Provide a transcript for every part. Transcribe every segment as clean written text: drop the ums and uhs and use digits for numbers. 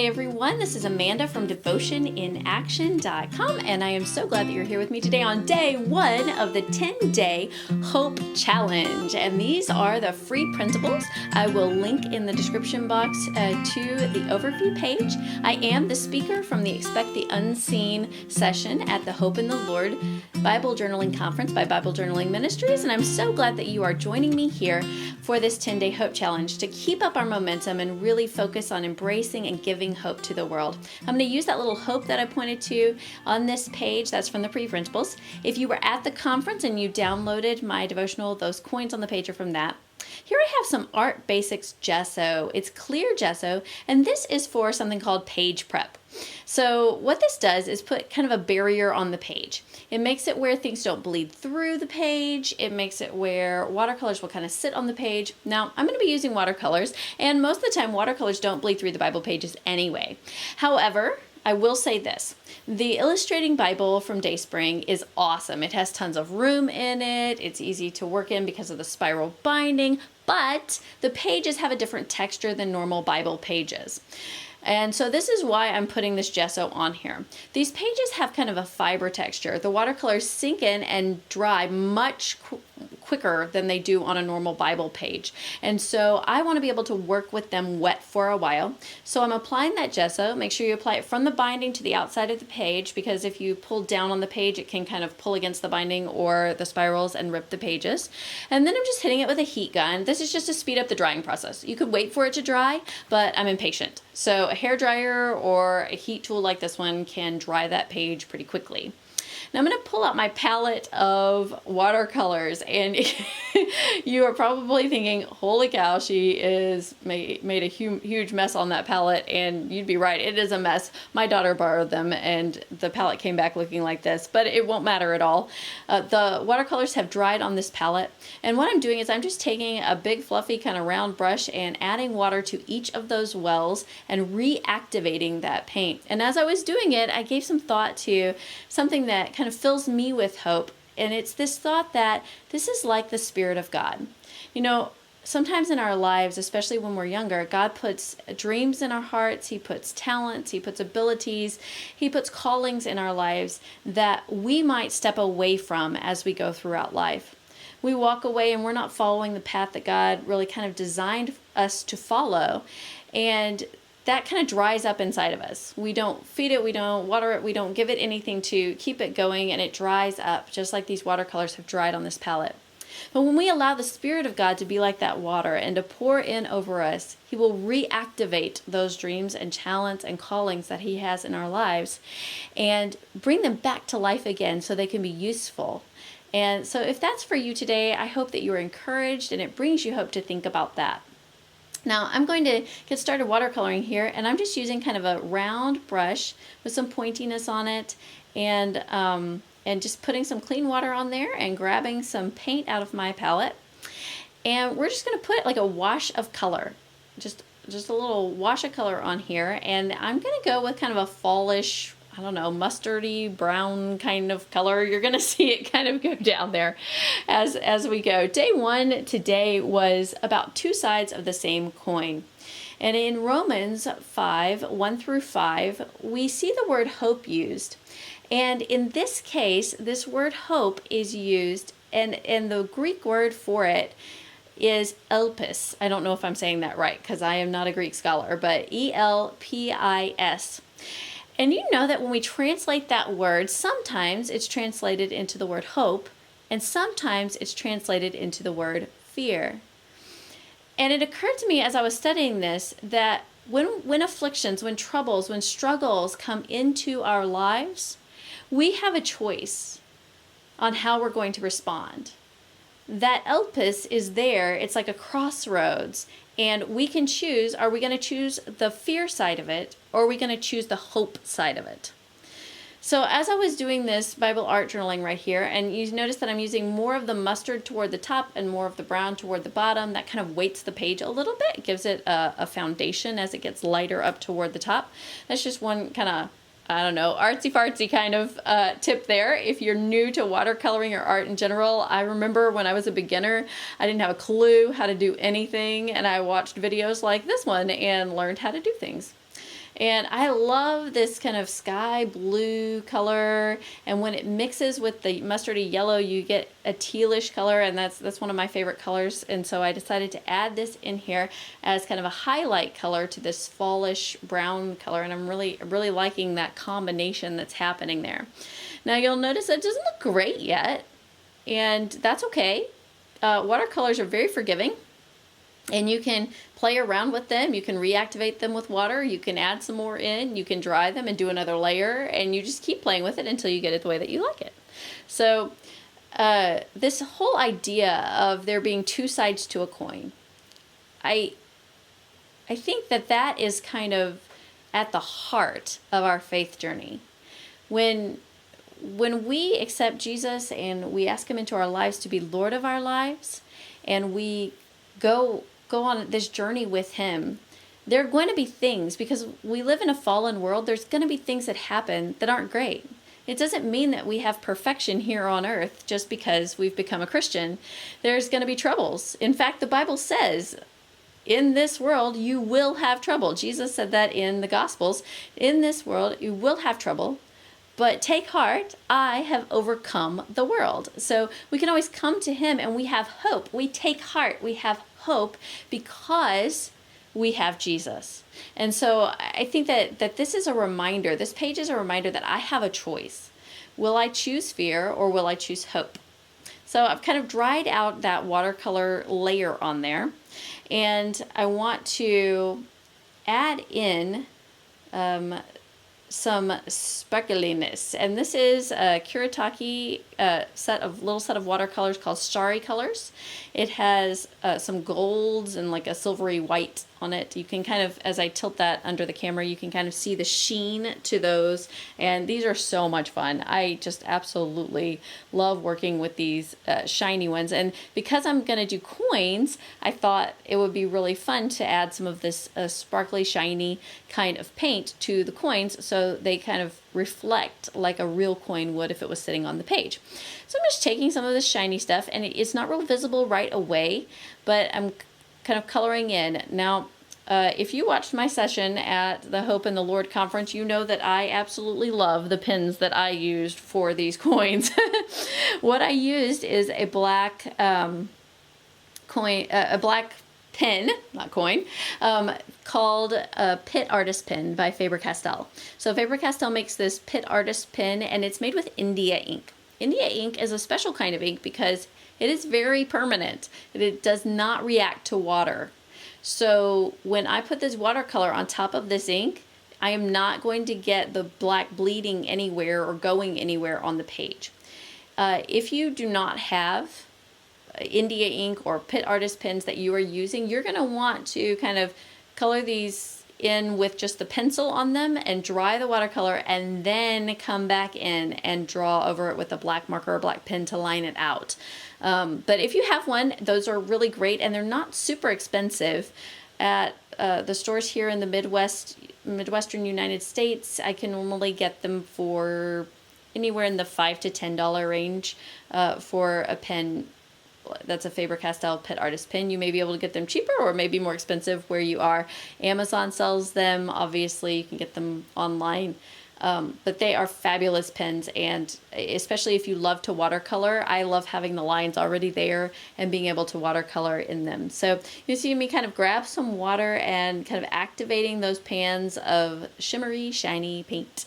Hey everyone, this is Amanda from DevotionInAction.com, and I am so glad that you're here with me today on day one of the 10-day Hope Challenge. And these are the free principles. I will link in the description box to the overview page. I am the speaker from the Expect the Unseen session at the Hope in the Lord Bible Journaling Conference by Bible Journaling Ministries, and I'm so glad that you are joining me here for this 10-day Hope Challenge to keep up our momentum and really focus on embracing and giving hope to the world. I'm going to use that little hope that I pointed to on this page. That's from the pre-principles. If you were at the conference and you downloaded my devotional, those coins on the page are from that. Here I have some Art Basics Gesso. It's clear gesso, and this is for something called page prep. So what this does is put kind of a barrier on the page. It makes it where things don't bleed through the page. It makes it where watercolors will kind of sit on the page. Now, I'm going to be using watercolors, and most of the time watercolors don't bleed through the Bible pages anyway. However, I will say this. The Illustrating Bible from Dayspring is awesome. It has tons of room in it. It's easy to work in because of the spiral binding, but the pages have a different texture than normal Bible pages. And so this is why I'm putting this gesso on here. These pages have kind of a fiber texture. The watercolors sink in and dry much quicker than they do on a normal Bible page. And so I want to be able to work with them wet for a while. So I'm applying that gesso. Make sure you apply it from the binding to the outside of the page, because if you pull down on the page, it can kind of pull against the binding or the spirals and rip the pages. And then I'm just hitting it with a heat gun. This is just to speed up the drying process. You could wait for it to dry, but I'm impatient. So a hair dryer or a heat tool like this one can dry that page pretty quickly. Now I'm going to pull out my palette of watercolors, and you are probably thinking, holy cow, she is made a huge mess on that palette, and you'd be right, it is a mess. My daughter borrowed them and the palette came back looking like this, but it won't matter at all. The watercolors have dried on this palette, and what I'm doing is I'm just taking a big fluffy kind of round brush and adding water to each of those wells and reactivating that paint. And as I was doing it, I gave some thought to something that kind of fills me with hope, and it's this thought that this is like the Spirit of God. You know, sometimes in our lives, especially when we're younger, God puts dreams in our hearts, He puts talents, He puts abilities, He puts callings in our lives that we might step away from as we go throughout life. We walk away and we're not following the path that God really kind of designed us to follow, and that kind of dries up inside of us. We don't feed it, we don't water it, we don't give it anything to keep it going, and it dries up just like these watercolors have dried on this palette. But when we allow the Spirit of God to be like that water and to pour in over us, He will reactivate those dreams and talents and callings that He has in our lives and bring them back to life again so they can be useful. And so if that's for you today, I hope that you're encouraged, and it brings you hope to think about that. Now I'm going to get started watercoloring here, and I'm just using kind of a round brush with some pointiness on it, and just putting some clean water on there and grabbing some paint out of my palette. And we're just going to put like a wash of color, just a little wash of color on here, and I'm going to go with kind of a fallish, I don't know, mustardy brown kind of color. You're going to see it kind of go down there as we go. Day one today was about two sides of the same coin. And in Romans 5, 1 through 5, we see the word hope used. And in this case, this word hope is used, and the Greek word for it is elpis. I don't know if I'm saying that right because I am not a Greek scholar, but E-L-P-I-S. And you know that when we translate that word, sometimes it's translated into the word hope, and sometimes it's translated into the word fear. And it occurred to me as I was studying this that when afflictions, when troubles, when struggles come into our lives, we have a choice on how we're going to respond. That elpis is there. It's like a crossroads. And we can choose, are we going to choose the fear side of it, or are we going to choose the hope side of it? So as I was doing this Bible art journaling right here, and you notice that I'm using more of the mustard toward the top and more of the brown toward the bottom, that kind of weights the page a little bit, gives it a foundation as it gets lighter up toward the top. That's just one kind of, I don't know, artsy-fartsy kind of tip there. If you're new to watercoloring or art in general, I remember when I was a beginner, I didn't have a clue how to do anything, and I watched videos like this one and learned how to do things. And I love this kind of sky blue color. And when it mixes with the mustardy yellow, you get a tealish color, and that's one of my favorite colors. And so I decided to add this in here as kind of a highlight color to this fallish brown color. And I'm really liking that combination that's happening there. Now you'll notice it doesn't look great yet, and that's okay. Watercolors are very forgiving, and you can play around with them. You can reactivate them with water. You can add some more in. You can dry them and do another layer, and you just keep playing with it until you get it the way that you like it. So this whole idea of there being two sides to a coin, I think that is kind of at the heart of our faith journey. When we accept Jesus and we ask him into our lives to be Lord of our lives, and we go on this journey with him, there are going to be things, because we live in a fallen world, there's going to be things that happen that aren't great. It doesn't mean that we have perfection here on earth just because we've become a Christian. There's going to be troubles. In fact, the Bible says, in this world, you will have trouble. Jesus said that in the Gospels. In this world, you will have trouble. But take heart, I have overcome the world. So we can always come to him and we have hope. We take heart. We have hope because we have Jesus. And so I think that this is a reminder. This page is a reminder that I have a choice. Will I choose fear or will I choose hope? So I've kind of dried out that watercolor layer on there. And I want to add in some sparkliness, and this is a Kuretake little set of watercolors called Starry Colors. It has some golds and like a silvery white on it. You can kind of, as I tilt that under the camera, you can kind of see the sheen to those, and these are so much fun. I just absolutely love working with these shiny ones, and because I'm going to do coins, I thought it would be really fun to add some of this sparkly, shiny kind of paint to the coins so they kind of reflect like a real coin would if it was sitting on the page. So I'm just taking some of this shiny stuff, and it's not real visible right away, but I'm kind of coloring in. Now, if you watched my session at the Hope in the Lord conference, you know that I absolutely love the pens that I used for these coins. What I used is a black a black pen, not coin, called a Pit Artist Pen by Faber-Castell. So Faber-Castell makes this Pit Artist Pen, and it's made with India ink. India ink is a special kind of ink because it is very permanent. It does not react to water. So when I put this watercolor on top of this ink, I am not going to get the black bleeding anywhere or going anywhere on the page. If you do not have India ink or Pit Artist pens that you are using, you're going to want to kind of color these in with just the pencil on them and dry the watercolor, and then come back in and draw over it with a black marker or black pen to line it out. But if you have one, those are really great, and they're not super expensive. At the stores here in the Midwestern United States, I can normally get them for anywhere in the $5 to $10 range for a pen that's a Faber-Castell Pit Artist pen. You may be able to get them cheaper or maybe more expensive where you are. Amazon sells them. Obviously, you can get them online. But they are fabulous pens, and especially if you love to watercolor, I love having the lines already there and being able to watercolor in them. So you see me kind of grab some water and kind of activating those pans of shimmery, shiny paint.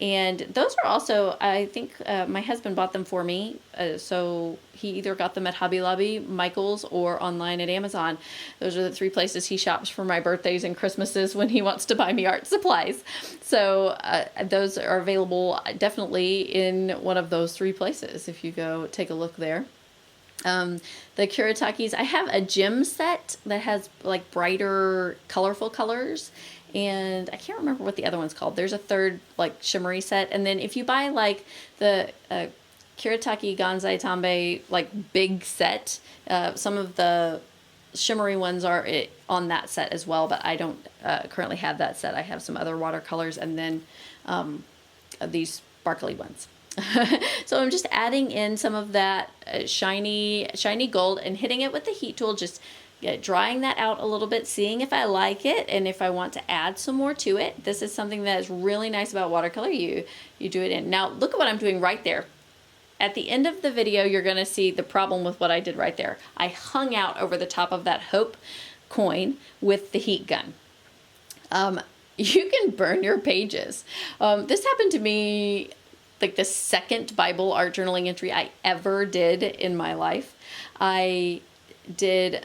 And those are also, I think my husband bought them for me, so he either got them at Hobby Lobby, Michael's, or online at Amazon. Those are the three places he shops for my birthdays and Christmases when he wants to buy me art supplies. So those are available definitely in one of those three places if you go take a look there. The Kuretakes, I have a gem set that has like brighter, colorful colors. And I can't remember what the other one's called. There's a third like shimmery set. And then if you buy like the Kuretake Gansai Tambe like big set, some of the shimmery ones are on that set as well, but I don't currently have that set. I have some other watercolors and then these sparkly ones. So I'm just adding in some of that shiny gold and hitting it with the heat tool, just drying that out a little bit, seeing if I like it and if I want to add some more to it. This is something that is really nice about watercolor. You do it in. Now look at what I'm doing right there. At the end of the video, you're going to see the problem with what I did right there. I hung out over the top of that Hope coin with the heat gun. You can burn your pages. This happened to me like the second Bible art journaling entry I ever did in my life. I wanted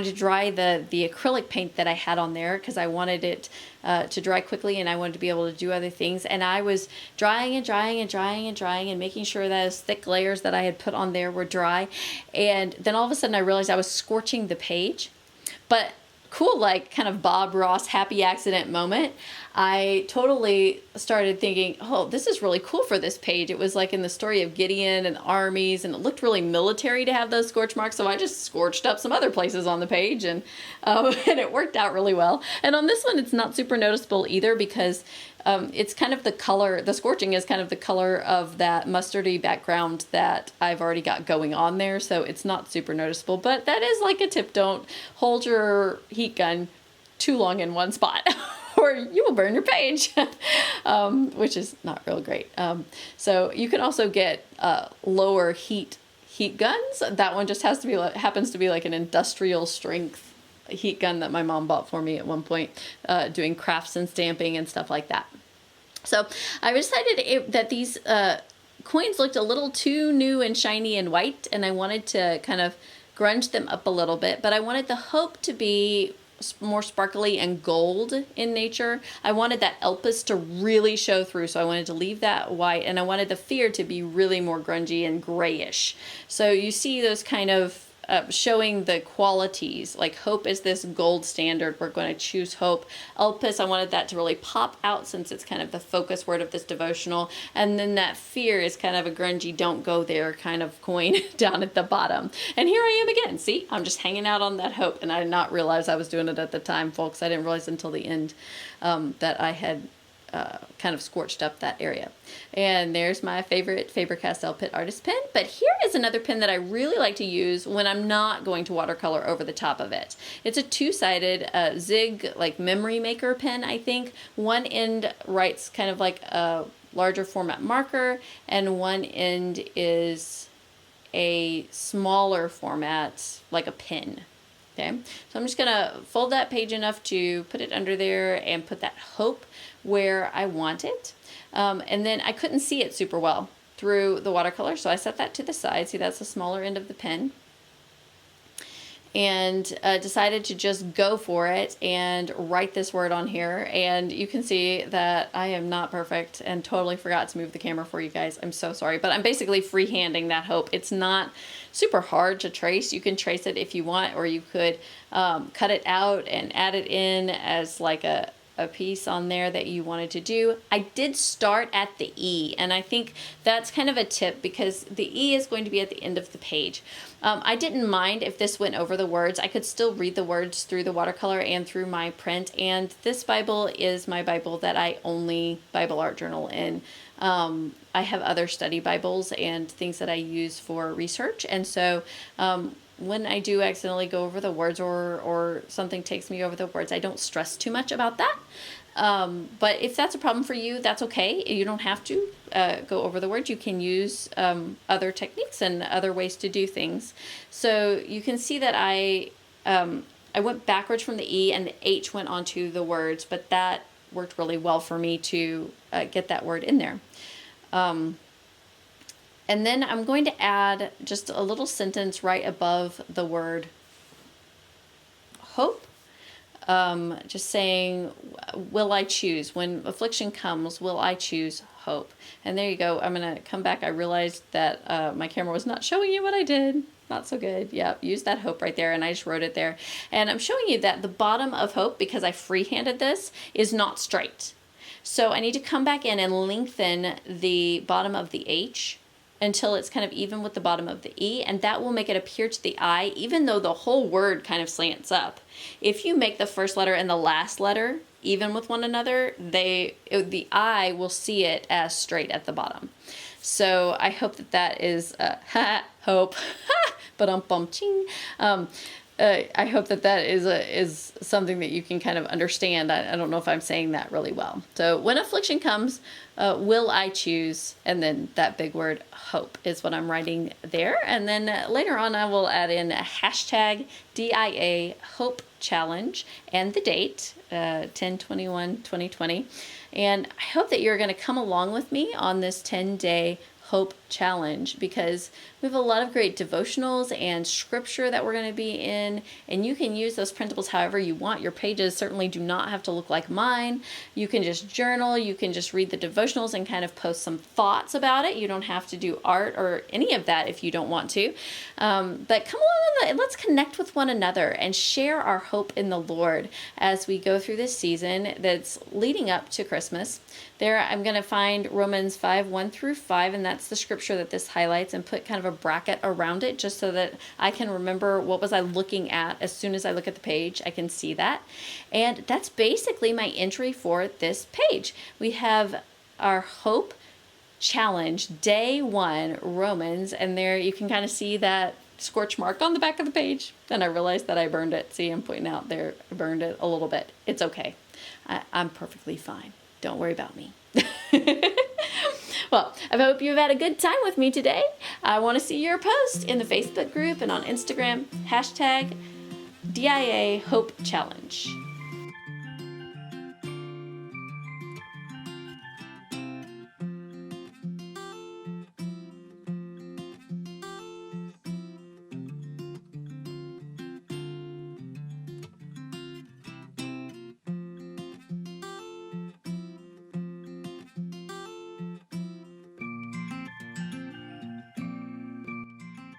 to dry the acrylic paint that I had on there because I wanted it to dry quickly and I wanted to be able to do other things. And I was drying and making sure that those thick layers that I had put on there were dry. And then all of a sudden I realized I was scorching the page. But cool, like kind of Bob Ross happy accident moment, I totally started thinking, oh, this is really cool for this page. It was like in the story of Gideon and the armies, and it looked really military to have those scorch marks. So I just scorched up some other places on the page, and it worked out really well. And on this one, it's not super noticeable either because it's kind of the color, the scorching is kind of the color of that mustardy background that I've already got going on there. So it's not super noticeable, but that is like a tip. Don't hold your heat gun too long in one spot or you will burn your page, which is not real great. So you can also get lower heat guns. That one just happens to be like an industrial strength heat gun that my mom bought for me at one point, doing crafts and stamping and stuff like that. So I decided that these coins looked a little too new and shiny and white, and I wanted to kind of grunge them up a little bit, but I wanted the Hope to be more sparkly and gold in nature. I wanted that Elpis to really show through, so I wanted to leave that white, and I wanted the Fear to be really more grungy and grayish. So you see those kind of showing the qualities. Like Hope is this gold standard. We're going to choose Hope. Elpis, I wanted that to really pop out since it's kind of the focus word of this devotional. And then that Fear is kind of a grungy, don't go there kind of coin down at the bottom. And here I am again. See, I'm just hanging out on that Hope, and I did not realize I was doing it at the time, folks. I didn't realize until the end that I had kind of scorched up that area. And there's my favorite Faber-Castell Pitt Artist pen. But here is another pen that I really like to use when I'm not going to watercolor over the top of it. It's a two-sided Zig like memory maker pen, I think. One end writes kind of like a larger format marker, and one end is a smaller format like a pen. Okay, so I'm just gonna fold that page enough to put it under there and put that Hope where I want it. And then I couldn't see it super well through the watercolor, so I set that to the side. See, that's the smaller end of the pen. And decided to just go for it and write this word on here. And you can see that I am not perfect and totally forgot to move the camera for you guys. I'm so sorry, but I'm basically freehanding that Hope. It's not super hard to trace. You can trace it if you want, or you could cut it out and add it in as like a piece on there that you wanted to do. I did start at the E, and I think that's kind of a tip because the E is going to be at the end of the page. I didn't mind if this went over the words. I could still read the words through the watercolor and through my print, and this Bible is my Bible that I only Bible art journal in. I have other study Bibles and things that I use for research, and so when I do accidentally go over the words or something takes me over the words, I don't stress too much about that. But if that's a problem for you, that's okay. You don't have to go over the words. You can use other techniques and other ways to do things. So you can see that I went backwards from the E and the H went onto the words, but that worked really well for me to get that word in there. And then I'm going to add just a little sentence right above the word Hope. Just saying, will I choose? When affliction comes, will I choose hope? And there you go. I'm going to come back. I realized that my camera was not showing you what I did. Not so good. Yeah, use that Hope right there, and I just wrote it there. And I'm showing you that the bottom of Hope, because I freehanded this, is not straight. So I need to come back in and lengthen the bottom of the H until it's kind of even with the bottom of the E, and that will make it appear to the I, even though the whole word kind of slants up. If you make the first letter and the last letter even with one another, the I will see it as straight at the bottom. So I hope that is, hope, ching. I hope that is something that you can kind of understand. I don't know if I'm saying that really well. So when affliction comes, will I choose? And then that big word, hope, is what I'm writing there. And then later on, I will add in a hashtag DIA Hope Challenge and the date, 10/21/2020. And I hope that you're going to come along with me on this 10-day Hope Challenge, because we have a lot of great devotionals and scripture that we're going to be in, and you can use those principles however you want. Your pages certainly do not have to look like mine. You can just journal, you can just read the devotionals and kind of post some thoughts about it. You don't have to do art or any of that if you don't want to. But come along and let's connect with one another and share our hope in the Lord as we go through this season that's leading up to Christmas. There I'm going to find Romans 5:1-5, and that's the scripture that this highlights, and put kind of a bracket around it just so that I can remember what was I looking at. As soon as I look at the page, I can see that. And that's basically my entry for this page. We have our Hope Challenge, day 1, Romans, and there you can kind of see that scorch mark on the back of the page. Then I realized that I burned it. See, I'm pointing out there, I burned it a little bit. It's okay. I'm perfectly fine. Don't worry about me. Well, I hope you've had a good time with me today. I want to see your post in the Facebook group and on Instagram, hashtag DIA Hope Challenge.